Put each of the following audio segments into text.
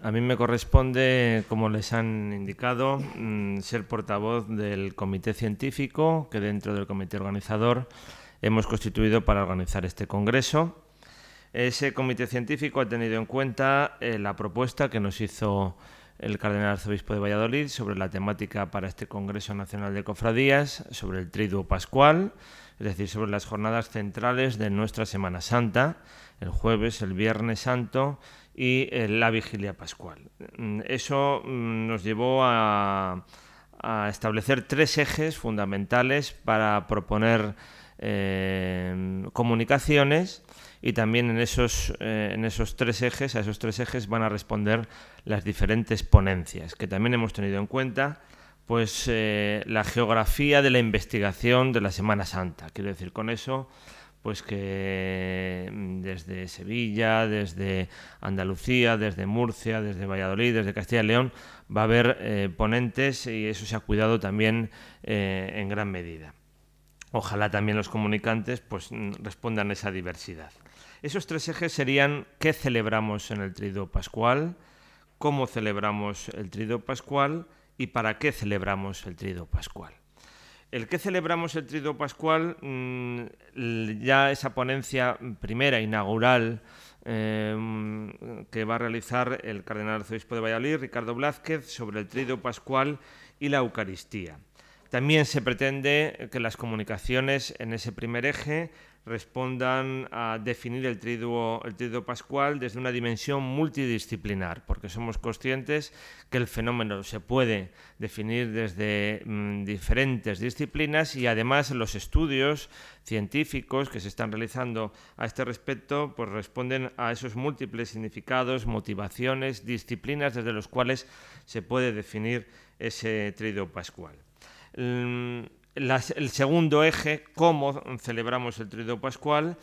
A mí me corresponde, como les han indicado, ser portavoz del comité científico que dentro del comité organizador hemos constituido para organizar este congreso. Ese comité científico ha tenido en cuenta la propuesta que nos hizo el cardenal arzobispo de Valladolid sobre la temática para este Congreso Nacional de Cofradías, sobre el Triduo Pascual, es decir, sobre las jornadas centrales de nuestra Semana Santa, el jueves, el Viernes Santo y la Vigilia Pascual. Eso nos llevó a establecer tres ejes fundamentales para proponer comunicaciones, y también en esos tres ejes, a esos tres ejes van a responder las diferentes ponencias, que también hemos tenido en cuenta pues la geografía de la investigación de la Semana Santa. Quiero decir con eso pues que desde Sevilla, desde Andalucía, desde Murcia, desde Valladolid, desde Castilla y León va a haber ponentes, y eso se ha cuidado también en gran medida. Ojalá también los comunicantes pues respondan a esa diversidad. Esos tres ejes serían: ¿qué celebramos en el Triduo Pascual?, ¿cómo celebramos el Triduo Pascual?, y ¿para qué celebramos el Triduo Pascual? El que celebramos el Triduo Pascual, ya esa ponencia primera, inaugural, que va a realizar el cardenal arzobispo de Valladolid, Ricardo Blázquez, sobre el Triduo Pascual y la Eucaristía. También se pretende que las comunicaciones en ese primer eje respondan a definir el Triduo Pascual desde una dimensión multidisciplinar, porque somos conscientes que el fenómeno se puede definir desde diferentes disciplinas, y además los estudios científicos que se están realizando a este respecto pues responden a esos múltiples significados, motivaciones, disciplinas desde los cuales se puede definir ese Triduo Pascual. El segundo eje, cómo celebramos el Triduo Pascual,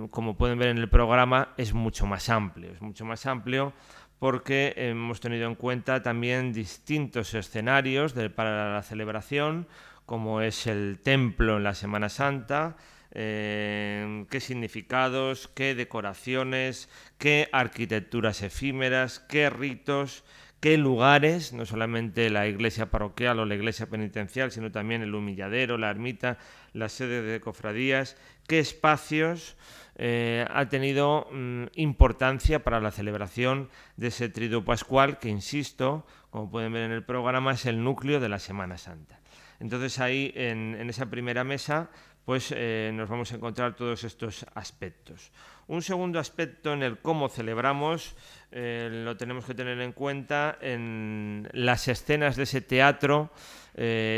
como pueden ver en el programa, es mucho más amplio. Es mucho más amplio porque hemos tenido en cuenta también distintos escenarios para la celebración, como es el templo en la Semana Santa, qué significados, qué decoraciones, qué arquitecturas efímeras, qué ritos, qué lugares, no solamente la iglesia parroquial o la iglesia penitencial, sino también el humilladero, la ermita, la sede de cofradías, qué espacios ha tenido importancia para la celebración de ese Triduo Pascual, que, insisto, como pueden ver en el programa, es el núcleo de la Semana Santa. Entonces ahí, en esa primera mesa, pues nos vamos a encontrar todos estos aspectos. Un segundo aspecto en el cómo celebramos lo tenemos que tener en cuenta en las escenas de ese teatro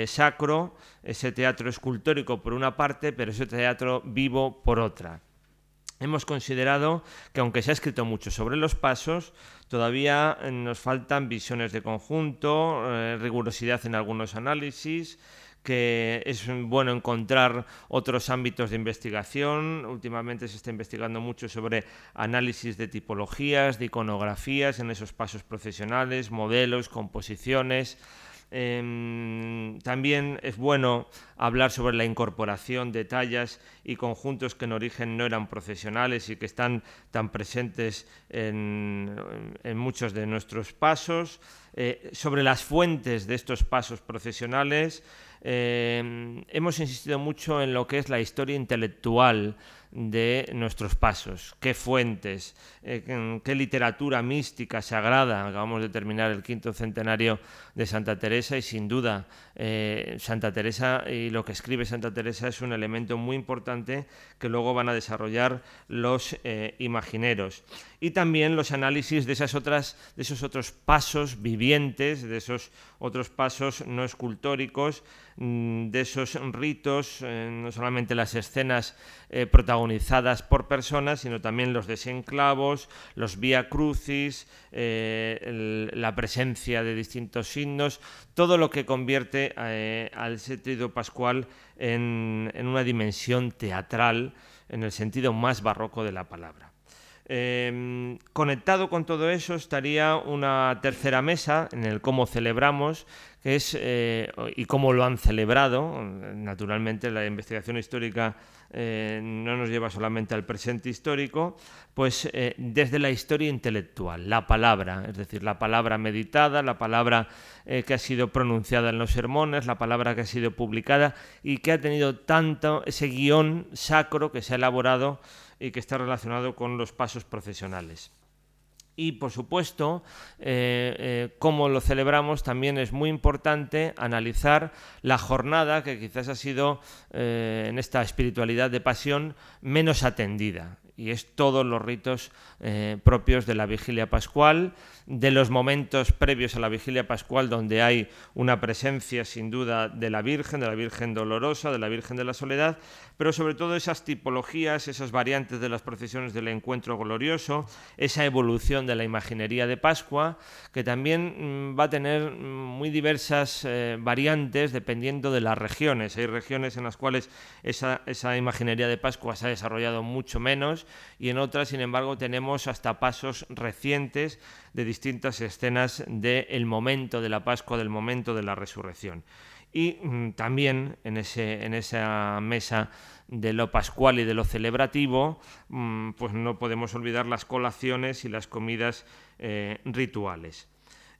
sacro, ese teatro escultórico por una parte, pero ese teatro vivo por otra. Hemos considerado que, aunque se ha escrito mucho sobre los pasos, todavía nos faltan visiones de conjunto, rigurosidad en algunos análisis, que es bueno encontrar otros ámbitos de investigación. Últimamente se está investigando mucho sobre análisis de tipologías, de iconografías en esos pasos procesionales, modelos, composiciones. También es bueno hablar sobre la incorporación de tallas y conjuntos que en origen no eran procesionales y que están tan presentes en muchos de nuestros pasos, sobre las fuentes de estos pasos procesionales. Hemos insistido mucho en lo que es la historia intelectual de nuestros pasos, qué fuentes, qué literatura mística, sagrada. Acabamos de terminar el 5º centenario de Santa Teresa, y sin duda Santa Teresa y lo que escribe Santa Teresa es un elemento muy importante que luego van a desarrollar los imagineros. Y también los análisis de esos otros pasos vivientes, de esos otros pasos no escultóricos, de esos ritos, no solamente las escenas protagonizadas por personas, sino también los desenclavos, los vía crucis, la presencia de distintos signos, todo lo que convierte al Triduo Pascual en una dimensión teatral en el sentido más barroco de la palabra. Conectado con todo eso estaría una tercera mesa en el cómo celebramos, que es y cómo lo han celebrado. Naturalmente la investigación histórica no nos lleva solamente al presente histórico, pues desde la historia intelectual, la palabra, es decir, la palabra meditada, la palabra que ha sido pronunciada en los sermones, la palabra que ha sido publicada y que ha tenido tanto ese guión sacro que se ha elaborado y que está relacionado con los pasos procesionales. Y, por supuesto, cómo lo celebramos, también es muy importante analizar la jornada que quizás ha sido, en esta espiritualidad de pasión, menos atendida. Y es todos los ritos propios de la Vigilia Pascual, de los momentos previos a la Vigilia Pascual, donde hay una presencia, sin duda, de la Virgen Dolorosa, de la Virgen de la Soledad, pero sobre todo esas tipologías, esas variantes de las procesiones del Encuentro Glorioso, esa evolución de la imaginería de Pascua, que también va a tener muy diversas variantes dependiendo de las regiones. Hay regiones en las cuales esa imaginería de Pascua se ha desarrollado mucho menos, y en otras, sin embargo, tenemos hasta pasos recientes de distintas escenas del momento de la Pascua, del momento de la resurrección. Y también en esa mesa de lo pascual y de lo celebrativo, pues no podemos olvidar las colaciones y las comidas rituales.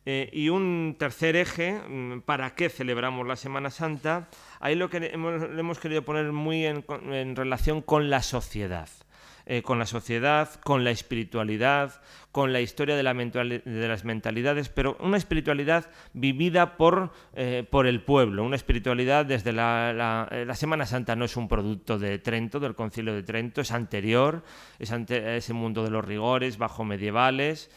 Y un tercer eje, ¿para qué celebramos la Semana Santa? Ahí lo hemos querido poner muy en relación con la sociedad. Con la espiritualidad, con la historia de las mentalidades, pero una espiritualidad vivida por el pueblo, una espiritualidad desde la Semana Santa no es un producto de Trento, del Concilio de Trento, es anterior, a ese mundo de los rigores bajo medievales.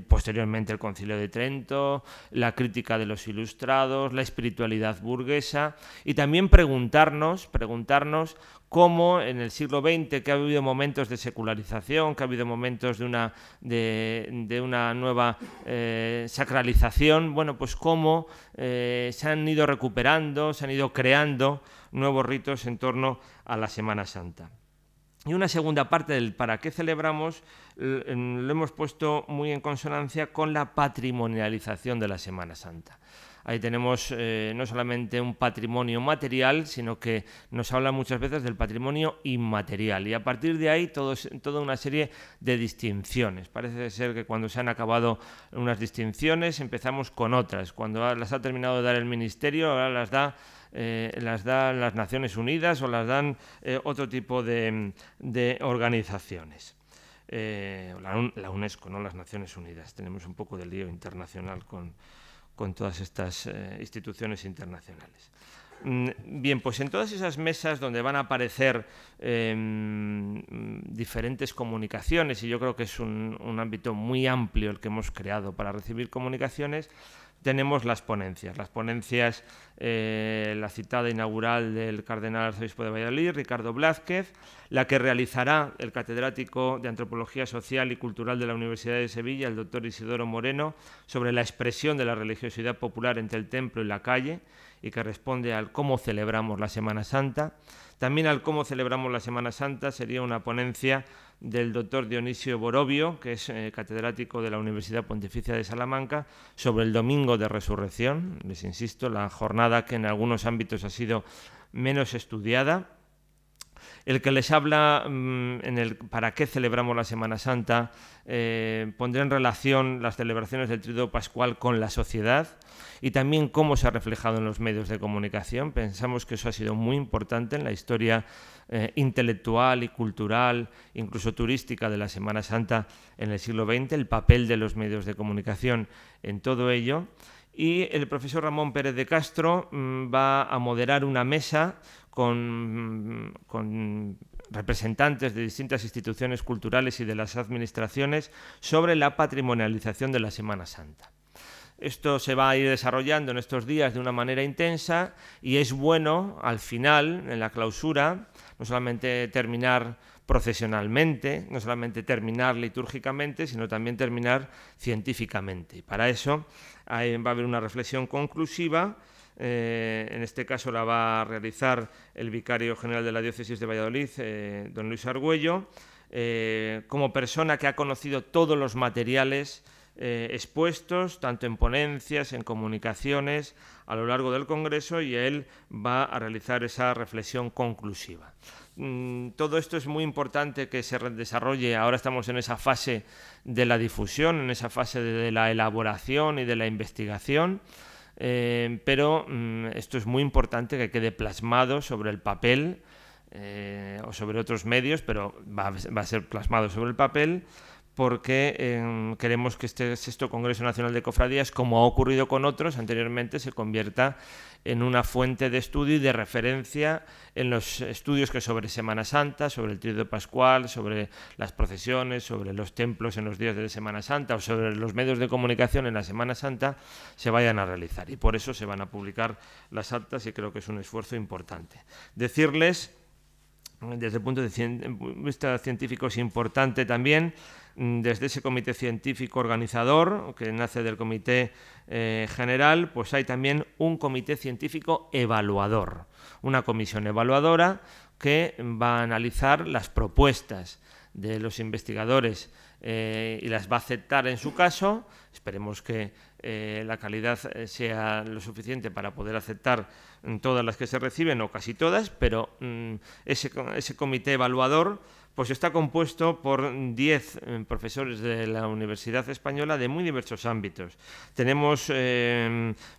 Posteriormente el Concilio de Trento, la crítica de los ilustrados, la espiritualidad burguesa, y también preguntarnos cómo en el siglo XX, que ha habido momentos de secularización, que ha habido momentos de una nueva sacralización, bueno, pues cómo se han ido recuperando, se han ido creando nuevos ritos en torno a la Semana Santa. Y una segunda parte del para qué celebramos lo hemos puesto muy en consonancia con la patrimonialización de la Semana Santa. Ahí tenemos no solamente un patrimonio material, sino que nos habla muchas veces del patrimonio inmaterial. Y a partir de ahí toda una serie de distinciones. Parece ser que cuando se han acabado unas distinciones empezamos con otras. Cuando las ha terminado de dar el Ministerio, ahora las dan las Naciones Unidas o las dan otro tipo de organizaciones. La UNESCO, no las Naciones Unidas. Tenemos un poco de lío internacional con todas estas instituciones internacionales. Bien, pues en todas esas mesas donde van a aparecer diferentes comunicaciones, y yo creo que es un ámbito muy amplio el que hemos creado para recibir comunicaciones, tenemos las ponencias, la citada inaugural del cardenal arzobispo de Valladolid, Ricardo Blázquez, la que realizará el catedrático de Antropología Social y Cultural de la Universidad de Sevilla, el doctor Isidoro Moreno, sobre la expresión de la religiosidad popular entre el templo y la calle, y que responde al cómo celebramos la Semana Santa. También al cómo celebramos la Semana Santa sería una ponencia del doctor Dionisio Borovio, que es catedrático de la Universidad Pontificia de Salamanca, sobre el Domingo de Resurrección. Les insisto, la jornada que en algunos ámbitos ha sido menos estudiada. El que les habla en el para qué celebramos la Semana Santa pondrá en relación las celebraciones del Tríodo Pascual con la sociedad y también cómo se ha reflejado en los medios de comunicación. Pensamos que eso ha sido muy importante en la historia intelectual y cultural, incluso turística de la Semana Santa en el siglo XX, el papel de los medios de comunicación en todo ello. Y el profesor Ramón Pérez de Castro va a moderar una mesa con representantes de distintas instituciones culturales y de las administraciones sobre la patrimonialización de la Semana Santa. Esto se va a ir desarrollando en estos días de una manera intensa y es bueno, al final, en la clausura, no solamente terminar procesionalmente, no solamente terminar litúrgicamente, sino también terminar científicamente. Y para eso va a haber una reflexión conclusiva. En este caso la va a realizar el vicario general de la Diócesis de Valladolid, don Luis Argüello, como persona que ha conocido todos los materiales expuestos tanto en ponencias, en comunicaciones a lo largo del Congreso, y él va a realizar esa reflexión conclusiva. Todo esto es muy importante que se desarrolle. Ahora estamos en esa fase de la difusión, en esa fase de la elaboración y de la investigación, pero esto es muy importante que quede plasmado sobre el papel o sobre otros medios, pero va a ser plasmado sobre el papel, porque queremos que este sexto Congreso Nacional de Cofradías, como ha ocurrido con otros anteriormente, se convierta en una fuente de estudio y de referencia en los estudios que sobre Semana Santa, sobre el Tríodo Pascual, sobre las procesiones, sobre los templos en los días de Semana Santa o sobre los medios de comunicación en la Semana Santa se vayan a realizar. Y por eso se van a publicar las actas, y creo que es un esfuerzo importante. Decirles, desde el punto de vista científico, es importante también, desde ese comité científico organizador, que nace del comité general, pues hay también un comité científico evaluador, una comisión evaluadora que va a analizar las propuestas de los investigadores y las va a aceptar en su caso. Esperemos que la calidad sea lo suficiente para poder aceptar todas las que se reciben, o casi todas, pero ese comité evaluador pues está compuesto por 10 profesores de la Universidad Española de muy diversos ámbitos. Tenemos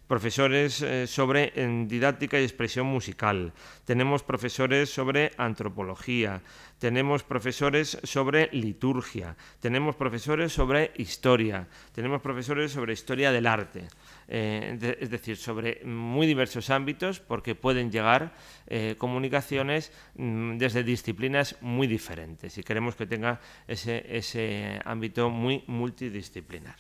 profesores sobre didáctica y expresión musical, tenemos profesores sobre antropología, tenemos profesores sobre liturgia, tenemos profesores sobre historia, tenemos profesores sobre historia del arte, es decir, sobre muy diversos ámbitos, porque pueden llegar comunicaciones desde disciplinas muy diferentes, y queremos que tenga ese ámbito muy multidisciplinar.